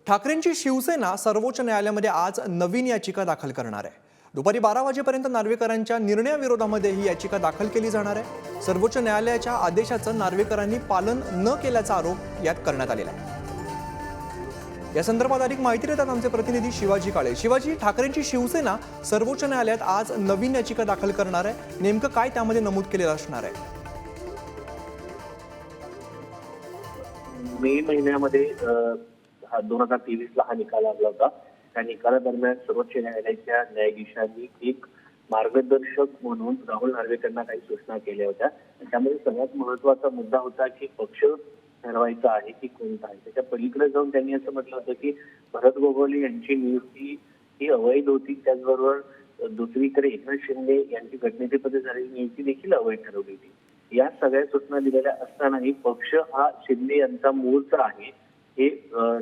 ठाकरेंची शिवसेना सर्वोच्च न्यायालयामध्ये आज नवीन याचिका दाखल करणार आहे। दुपारी 12 वाजेपर्यंत नार्वेकरांच्या निर्णयाविरोधामध्ये ही याचिका दाखल केली जाणार आहे। सर्वोच्च न्यायालयाच्या आदेशाचं नार्वेकरांनी पालन न केल्याचा आरोप यात करण्यात आलेला आहे। या संदर्भात अधिक माहिती देतात आमचे प्रतिनिधी शिवाजी काळे। शिवाजी, ठाकरेंची शिवसेना सर्वोच्च न्यायालयात आज नवीन याचिका दाखल करणार आहे, नेमकं काय त्यामध्ये नमूद केलेलं असणार आहे? मे महिन्यामध्ये 2023 ला हा निकाल लागला होता। त्या निकालादरम्यान सर्वोच्च न्यायालयाच्या न्यायाधीशांनी एक मार्गदर्शक म्हणून राहुल नार्वेकरांना काही सूचना केल्या होत्या। त्यामध्ये सगळ्यात महत्त्वाचा मुद्दा होता की पक्ष ठरवायचा आहे की कोणता आहे। त्याच्या पलीकडे जाऊन त्यांनी असं म्हटलं होतं की भरत गोगोले यांची नियुक्ती ही अवैध होती, त्याचबरोबर दुसरीकडे एकनाथ शिंदे यांची गटनेतेपदी झालेली नियुक्ती देखील अवैध ठरवली होती। या सगळ्या सूचना दिलेल्या असतानाही पक्ष हा शिंदे यांचा मूळचा आहे हे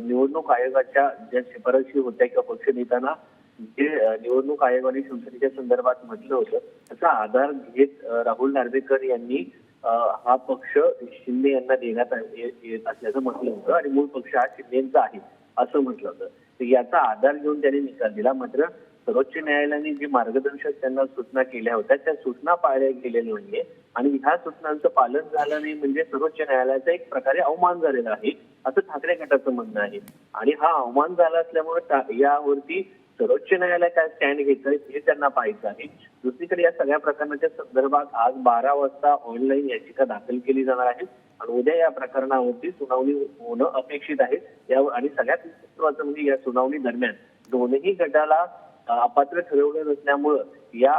निवडणूक आयोगाच्या ज्या शिफारशी होत्या किंवा पक्ष नेत्यांना जे निवडणूक आयोगाने शिवसेनेच्या संदर्भात म्हटलं होतं त्याचा आधार घेत राहुल नार्वेकर यांनी हा पक्ष शिंदे यांना देण्यात येत असल्याचं म्हटलं होतं आणि मूळ पक्ष हा शिंदेचा आहे असं म्हटलं होतं। तर याचा आधार घेऊन त्यांनी निकाल दिला। मात्र सर्वोच्च न्यायालयाने जी मार्गदर्शक त्यांना सूचना केल्या होत्या त्या सूचना पाळल्या गेलेल्या नाहीये आणि ह्या सूचनांचं पालन झालं नाही म्हणजे सर्वोच्च न्यायालयाचा एक प्रकारे अवमान झालेला आहे असं ठाकरे गटाचं म्हणणं आहे। आणि हा अवमान झाला असल्यामुळे यावरती सर्वोच्च न्यायालय काय स्टँड घेत हे त्यांना पाहायचं आहे। दुसरीकडे या सगळ्या प्रकरणाच्या संदर्भात आज 12 वाजता ऑनलाईन याचिका दाखल केली जाणार आहे आणि उद्या या प्रकरणावरती सुनावणी होणं अपेक्षित आहे। या आणि सगळ्यात महत्त्वाचं म्हणजे या सुनावणी दरम्यान दोन्ही गटाला अपात्र ठरवलं नसल्यामुळं या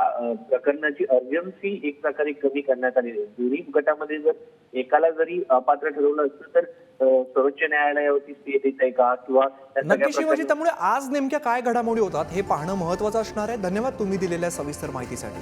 प्रकरणाची अर्जन्सी एक प्रकारे कमी करण्यात आली आहे। दोन्ही गटामध्ये जर एकाला जरी अपात्र ठरवलं असतं तर सर्वोच्च न्यायालयावरती स्टे देत आहे का किंवा नक्की शिवाजी, त्यामुळे आज नेमक्या काय घडामोडी होतात हे पाहणं महत्त्वाचं असणार आहे। धन्यवाद तुम्ही दिलेल्या सविस्तर माहितीसाठी।